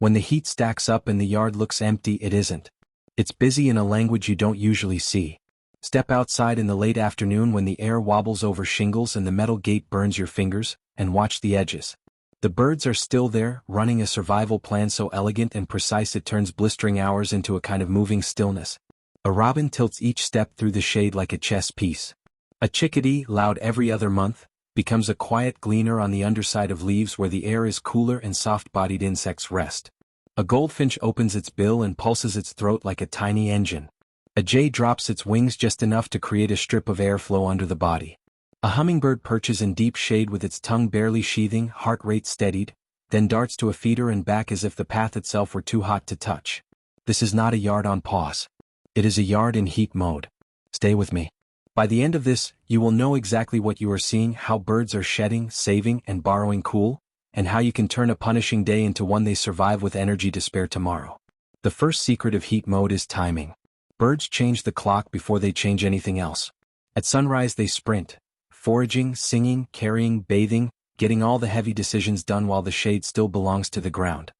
When the heat stacks up and the yard looks empty, it isn't. It's busy in a language you don't usually see. Step outside in the late afternoon when the air wobbles over shingles and the metal gate burns your fingers, and watch the edges. The birds are still there, running a survival plan so elegant and precise it turns blistering hours into a kind of moving stillness. A robin tilts each step through the shade like a chess piece. A chickadee, loud every other month, becomes a quiet gleaner on the underside of leaves where the air is cooler and soft-bodied insects rest. A goldfinch opens its bill and pulses its throat like a tiny engine. A jay drops its wings just enough to create a strip of airflow under the body. A hummingbird perches in deep shade with its tongue barely sheathing, heart rate steadied, then darts to a feeder and back as if the path itself were too hot to touch. This is not a yard on pause. It is a yard in heat mode. Stay with me. By the end of this, you will know exactly what you are seeing, how birds are shedding, saving, and borrowing cool, and how you can turn a punishing day into one they survive with energy to spare tomorrow. The first secret of heat mode is timing. Birds change the clock before they change anything else. At sunrise they sprint, foraging, singing, carrying, bathing, getting all the heavy decisions done while the shade still belongs to the ground.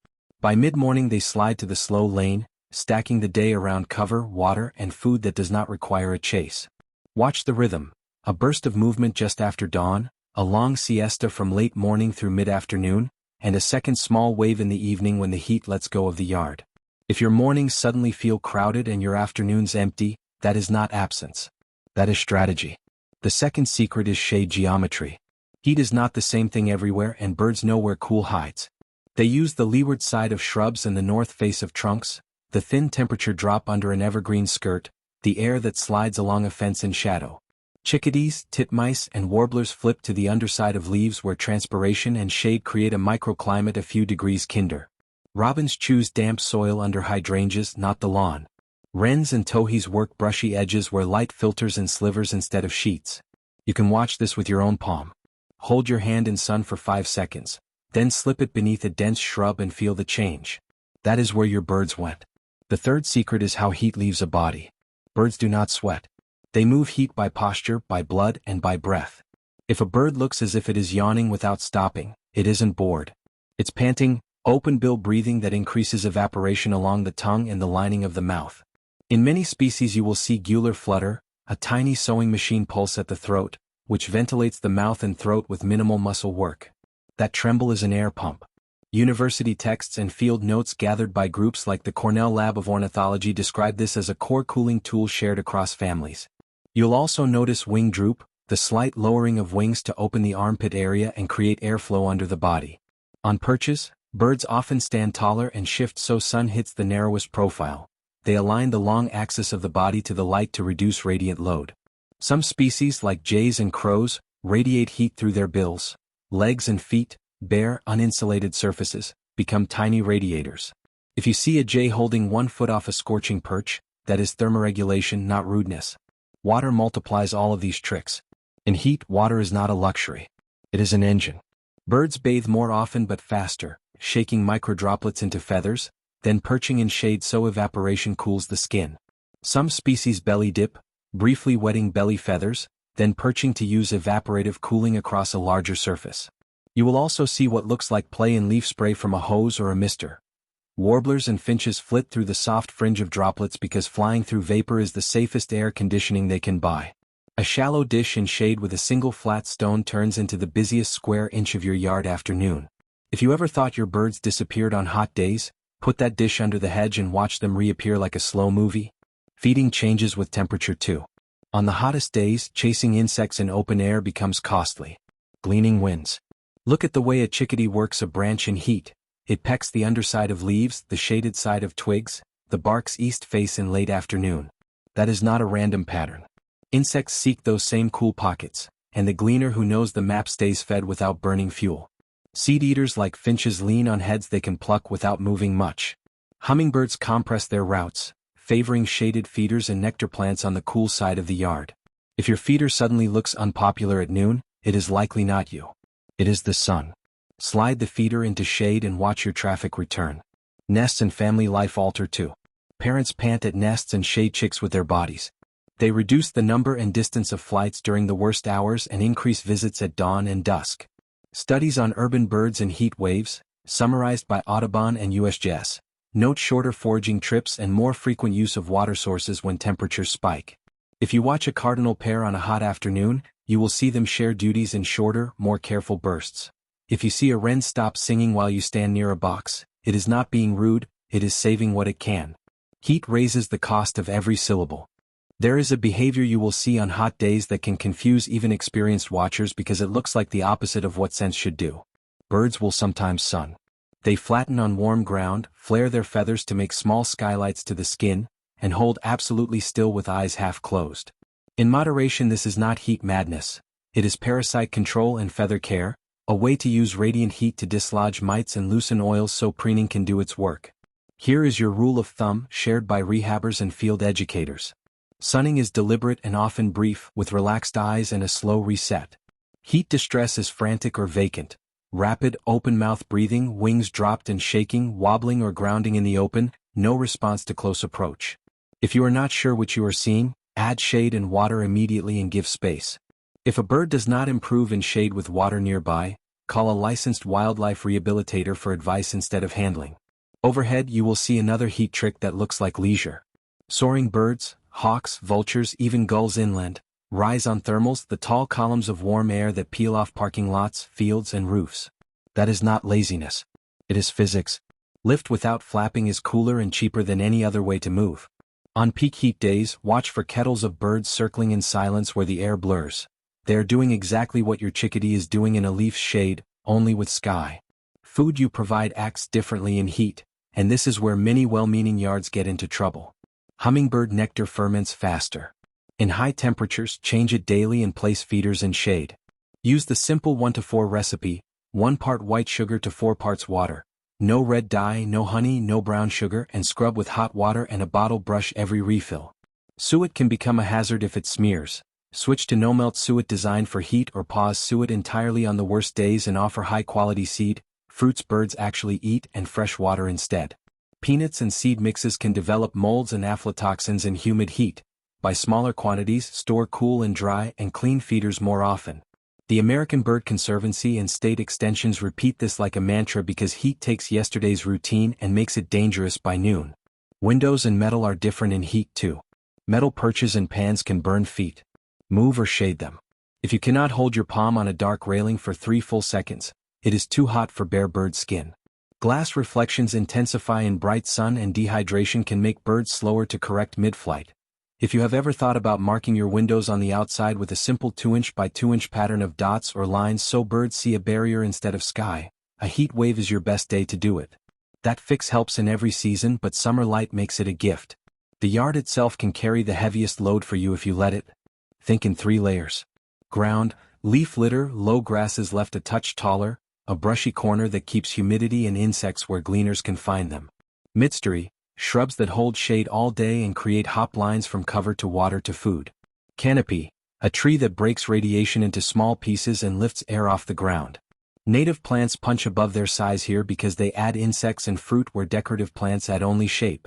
By mid-morning they slide to the slow lane, stacking the day around cover, water, and food that does not require a chase. Watch the rhythm, a burst of movement just after dawn, a long siesta from late morning through mid-afternoon, and a second small wave in the evening when the heat lets go of the yard. If your mornings suddenly feel crowded and your afternoons empty, that is not absence. That is strategy. The second secret is shade geometry. Heat is not the same thing everywhere, and birds know where cool hides. They use the leeward side of shrubs and the north face of trunks, the thin temperature drop under an evergreen skirt, the air that slides along a fence in shadow. Chickadees, titmice, and warblers flip to the underside of leaves where transpiration and shade create a microclimate a few degrees kinder. Robins choose damp soil under hydrangeas, not the lawn. Wrens and towhees work brushy edges where light filters in slivers instead of sheets. You can watch this with your own palm. Hold your hand in sun for 5 seconds, then slip it beneath a dense shrub and feel the change. That is where your birds went. The third secret is how heat leaves a body. Birds do not sweat. They move heat by posture, by blood, and by breath. If a bird looks as if it is yawning without stopping, it isn't bored. It's panting, open bill breathing that increases evaporation along the tongue and the lining of the mouth. In many species you will see gular flutter, a tiny sewing machine pulse at the throat, which ventilates the mouth and throat with minimal muscle work. That tremble is an air pump. University texts and field notes gathered by groups like the Cornell Lab of Ornithology describe this as a core cooling tool shared across families. You'll also notice wing droop, the slight lowering of wings to open the armpit area and create airflow under the body. On perches, birds often stand taller and shift so sun hits the narrowest profile. They align the long axis of the body to the light to reduce radiant load. Some species like jays and crows radiate heat through their bills. Legs and feet, bare, uninsulated surfaces, become tiny radiators. If you see a jay holding 1 foot off a scorching perch, that is thermoregulation, not rudeness. Water multiplies all of these tricks. In heat, water is not a luxury. It is an engine. Birds bathe more often but faster, shaking microdroplets into feathers, then perching in shade so evaporation cools the skin. Some species belly dip, briefly wetting belly feathers, then perching to use evaporative cooling across a larger surface. You will also see what looks like play in leaf spray from a hose or a mister. Warblers and finches flit through the soft fringe of droplets because flying through vapor is the safest air conditioning they can buy. A shallow dish in shade with a single flat stone turns into the busiest square inch of your yard afternoon. If you ever thought your birds disappeared on hot days, put that dish under the hedge and watch them reappear like a slow movie. Feeding changes with temperature too. On the hottest days, chasing insects in open air becomes costly. Gleaning wins. Look at the way a chickadee works a branch in heat. It pecks the underside of leaves, the shaded side of twigs, the bark's east face in late afternoon. That is not a random pattern. Insects seek those same cool pockets, and the gleaner who knows the map stays fed without burning fuel. Seed eaters like finches lean on heads they can pluck without moving much. Hummingbirds compress their routes, favoring shaded feeders and nectar plants on the cool side of the yard. If your feeder suddenly looks unpopular at noon, it is likely not you. It is the sun. Slide the feeder into shade and watch your traffic return. Nests and family life alter too. Parents pant at nests and shade chicks with their bodies. They reduce the number and distance of flights during the worst hours and increase visits at dawn and dusk. Studies on urban birds and heat waves, Summarized by Audubon and USGS. Note shorter foraging trips and more frequent use of water sources when temperatures spike. If you watch a cardinal pair on a hot afternoon, you will see them share duties in shorter, more careful bursts. If you see a wren stop singing while you stand near a box, it is not being rude, it is saving what it can. Heat raises the cost of every syllable. There is a behavior you will see on hot days that can confuse even experienced watchers because it looks like the opposite of what scents should do. Birds will sometimes sun. They flatten on warm ground, flare their feathers to make small skylights to the skin, and hold absolutely still with eyes half closed. In moderation, this is not heat madness. It is parasite control and feather care, a way to use radiant heat to dislodge mites and loosen oils so preening can do its work. Here is your rule of thumb, shared by rehabbers and field educators. Sunning is deliberate and often brief, with relaxed eyes and a slow reset. Heat distress is frantic or vacant. Rapid, open-mouth breathing, wings dropped and shaking, wobbling or grounding in the open, no response to close approach. If you are not sure what you are seeing, add shade and water immediately and give space. If a bird does not improve in shade with water nearby, call a licensed wildlife rehabilitator for advice instead of handling. Overhead you will see another heat trick that looks like leisure. Soaring birds, hawks, vultures, even gulls inland, rise on thermals, the tall columns of warm air that peel off parking lots, fields and roofs. That is not laziness. It is physics. Lift without flapping is cooler and cheaper than any other way to move. On peak heat days, watch for kettles of birds circling in silence where the air blurs. They are doing exactly what your chickadee is doing in a leaf's shade, only with sky. Food you provide acts differently in heat, and this is where many well-meaning yards get into trouble. Hummingbird nectar ferments faster. In high temperatures, change it daily and place feeders in shade. Use the simple 1-to-4 recipe, 1 part white sugar to 4 parts water. No red dye, no honey, no brown sugar, and scrub with hot water and a bottle brush every refill. Suet can become a hazard if it smears. Switch to no-melt suet designed for heat or pause suet entirely on the worst days and offer high-quality seed, fruits birds actually eat and fresh water instead. Peanuts and seed mixes can develop molds and aflatoxins in humid heat. Buy smaller quantities, store cool and dry, and clean feeders more often. The American Bird Conservancy and state extensions repeat this like a mantra because heat takes yesterday's routine and makes it dangerous by noon. Windows and metal are different in heat too. Metal perches and pans can burn feet. Move or shade them. If you cannot hold your palm on a dark railing for 3 full seconds, it is too hot for bare bird skin. Glass reflections intensify in bright sun and dehydration can make birds slower to correct mid-flight. If you have ever thought about marking your windows on the outside with a simple 2-inch by 2-inch pattern of dots or lines so birds see a barrier instead of sky, a heat wave is your best day to do it. That fix helps in every season, but summer light makes it a gift. The yard itself can carry the heaviest load for you if you let it. Think in 3 layers. Ground, leaf litter, low grasses left a touch taller, a brushy corner that keeps humidity and insects where gleaners can find them. Midstory, shrubs that hold shade all day and create hop lines from cover to water to food. Canopy, a tree that breaks radiation into small pieces and lifts air off the ground. Native plants punch above their size here because they add insects and fruit where decorative plants add only shape.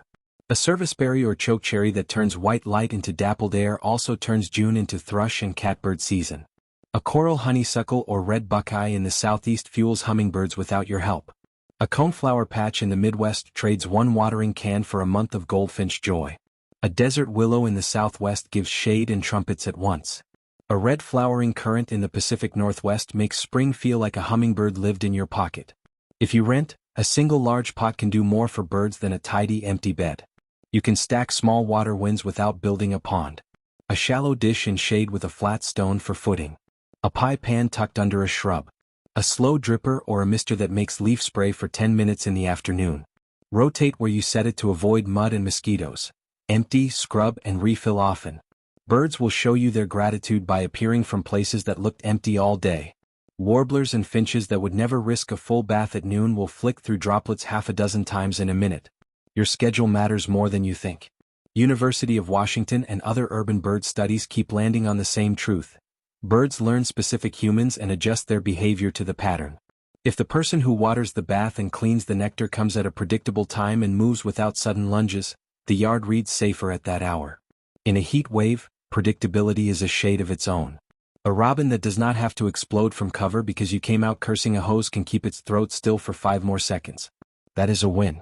A serviceberry or chokecherry that turns white light into dappled air also turns June into thrush and catbird season. A coral honeysuckle or red buckeye in the southeast fuels hummingbirds without your help. A coneflower patch in the Midwest trades 1 watering can for a month of goldfinch joy. A desert willow in the Southwest gives shade and trumpets at once. A red flowering currant in the Pacific Northwest makes spring feel like a hummingbird lived in your pocket. If you rent, a single large pot can do more for birds than a tidy empty bed. You can stack small water wins without building a pond. A shallow dish in shade with a flat stone for footing. A pie pan tucked under a shrub. A slow dripper or a mister that makes leaf spray for 10 minutes in the afternoon. Rotate where you set it to avoid mud and mosquitoes. Empty, scrub, and refill often. Birds will show you their gratitude by appearing from places that looked empty all day. Warblers and finches that would never risk a full bath at noon will flick through droplets half a dozen times in a minute. Your schedule matters more than you think. University of Washington and other urban bird studies keep landing on the same truth. Birds learn specific humans and adjust their behavior to the pattern. If the person who waters the bath and cleans the nectar comes at a predictable time and moves without sudden lunges, the yard reads safer at that hour. In a heat wave, predictability is a shade of its own. A robin that does not have to explode from cover because you came out cursing a hose can keep its throat still for 5 more seconds. That is a win.